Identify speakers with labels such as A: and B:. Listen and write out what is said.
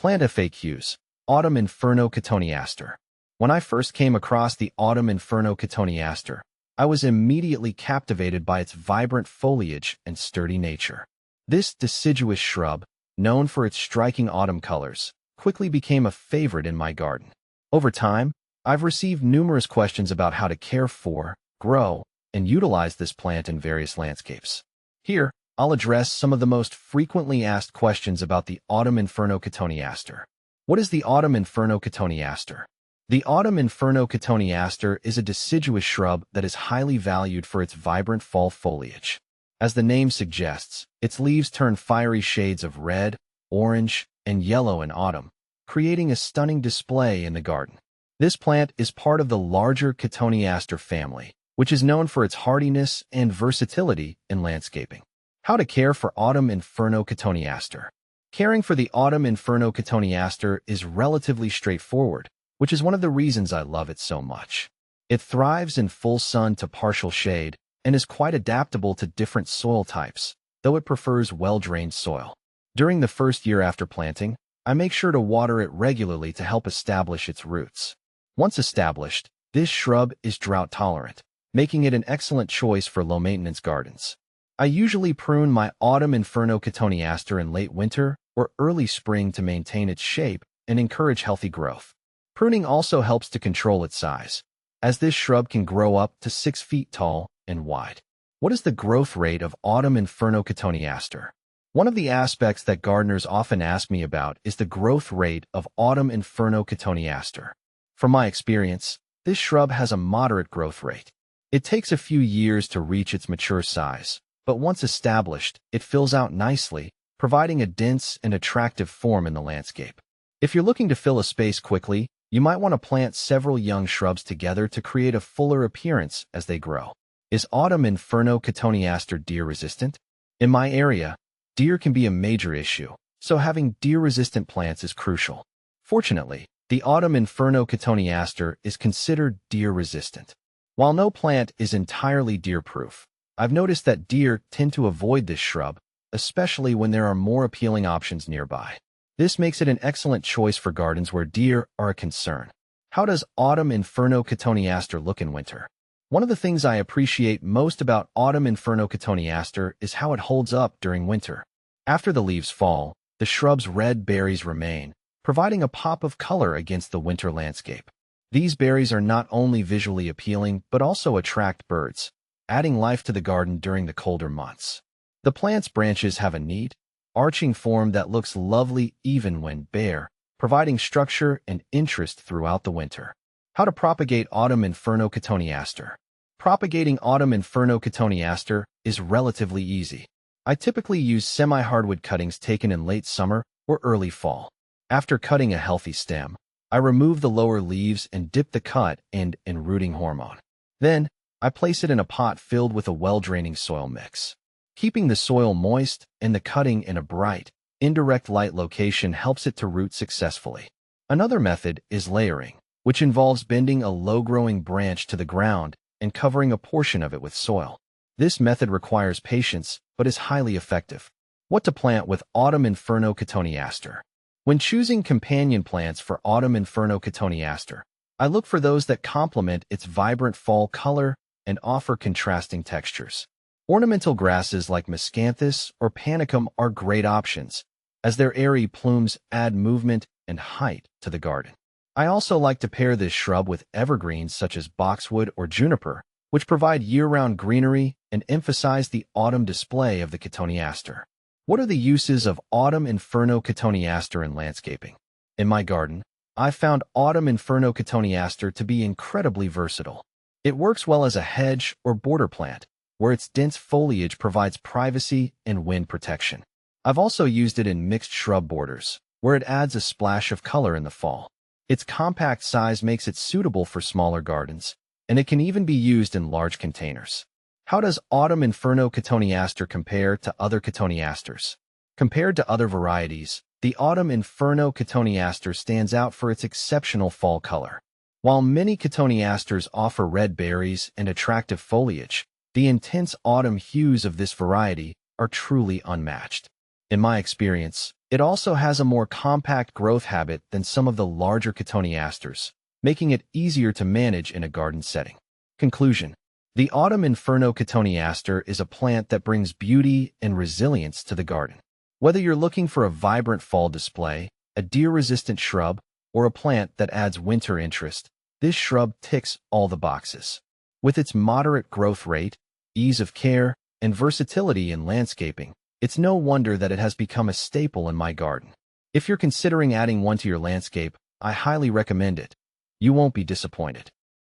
A: Plant FAQs. Autumn Inferno Cotoneaster. When I first came across the Autumn Inferno Cotoneaster, I was immediately captivated by its vibrant foliage and sturdy nature. This deciduous shrub, known for its striking autumn colors, quickly became a favorite in my garden. Over time, I've received numerous questions about how to care for, grow, and utilize this plant in various landscapes. Here, I'll address some of the most frequently asked questions about the Autumn Inferno Cotoneaster. What is the Autumn Inferno Cotoneaster? The Autumn Inferno Cotoneaster is a deciduous shrub that is highly valued for its vibrant fall foliage. As the name suggests, its leaves turn fiery shades of red, orange, and yellow in autumn, creating a stunning display in the garden. This plant is part of the larger Cotoneaster family, which is known for its hardiness and versatility in landscaping. How to care for Autumn Inferno Cotoneaster. Caring for the Autumn Inferno Cotoneaster is relatively straightforward, which is one of the reasons I love it so much. It thrives in full sun to partial shade and is quite adaptable to different soil types, though it prefers well-drained soil. During the first year after planting, I make sure to water it regularly to help establish its roots. Once established, this shrub is drought-tolerant, making it an excellent choice for low-maintenance gardens. I usually prune my Autumn Inferno Cotoneaster in late winter or early spring to maintain its shape and encourage healthy growth. Pruning also helps to control its size, as this shrub can grow up to 6 feet tall and wide. What is the growth rate of Autumn Inferno Cotoneaster? One of the aspects that gardeners often ask me about is the growth rate of Autumn Inferno Cotoneaster. From my experience, this shrub has a moderate growth rate. It takes a few years to reach its mature size, but once established, it fills out nicely, providing a dense and attractive form in the landscape. If you're looking to fill a space quickly, you might want to plant several young shrubs together to create a fuller appearance as they grow. Is Autumn Inferno Cotoneaster deer-resistant? In my area, deer can be a major issue, so having deer-resistant plants is crucial. Fortunately, the Autumn Inferno Cotoneaster is considered deer-resistant. While no plant is entirely deer-proof, I've noticed that deer tend to avoid this shrub, especially when there are more appealing options nearby. This makes it an excellent choice for gardens where deer are a concern. How does Autumn Inferno Cotoneaster look in winter? One of the things I appreciate most about Autumn Inferno Cotoneaster is how it holds up during winter. After the leaves fall, the shrub's red berries remain, providing a pop of color against the winter landscape. These berries are not only visually appealing but also attract birds, adding life to the garden during the colder months. The plant's branches have a neat, arching form that looks lovely even when bare, providing structure and interest throughout the winter. How to propagate Autumn Inferno Cotoneaster. Propagating Autumn Inferno Cotoneaster is relatively easy. I typically use semi-hardwood cuttings taken in late summer or early fall. After cutting a healthy stem, I remove the lower leaves and dip the cut end in rooting hormone. Then, I place it in a pot filled with a well-draining soil mix. Keeping the soil moist and the cutting in a bright, indirect light location helps it to root successfully. Another method is layering, which involves bending a low-growing branch to the ground and covering a portion of it with soil. This method requires patience, but is highly effective. What to plant with Autumn Inferno Cotoneaster. When choosing companion plants for Autumn Inferno Cotoneaster, I look for those that complement its vibrant fall color and offer contrasting textures. Ornamental grasses like miscanthus or panicum are great options, as their airy plumes add movement and height to the garden. I also like to pair this shrub with evergreens such as boxwood or juniper, which provide year-round greenery and emphasize the autumn display of the Cotoneaster. What are the uses of Autumn Inferno Cotoneaster in landscaping? In my garden, I've found Autumn Inferno Cotoneaster to be incredibly versatile. It works well as a hedge or border plant, where its dense foliage provides privacy and wind protection. I've also used it in mixed shrub borders, where it adds a splash of color in the fall. Its compact size makes it suitable for smaller gardens, and it can even be used in large containers. How does Autumn Inferno Cotoneaster compare to other Cotoneasters? Compared to other varieties, the Autumn Inferno Cotoneaster stands out for its exceptional fall color. While many Cotoneasters offer red berries and attractive foliage, the intense autumn hues of this variety are truly unmatched. In my experience, It also has a more compact growth habit than some of the larger Cotoneasters, making it easier to manage in a garden setting. Conclusion. The Autumn Inferno Cotoneaster is a plant that brings beauty and resilience to the garden. Whether you're looking for a vibrant fall display, a deer-resistant shrub, or a plant that adds winter interest, this shrub ticks all the boxes. With its moderate growth rate, ease of care, and versatility in landscaping, it's no wonder that it has become a staple in my garden. If you're considering adding one to your landscape, I highly recommend it. You won't be disappointed.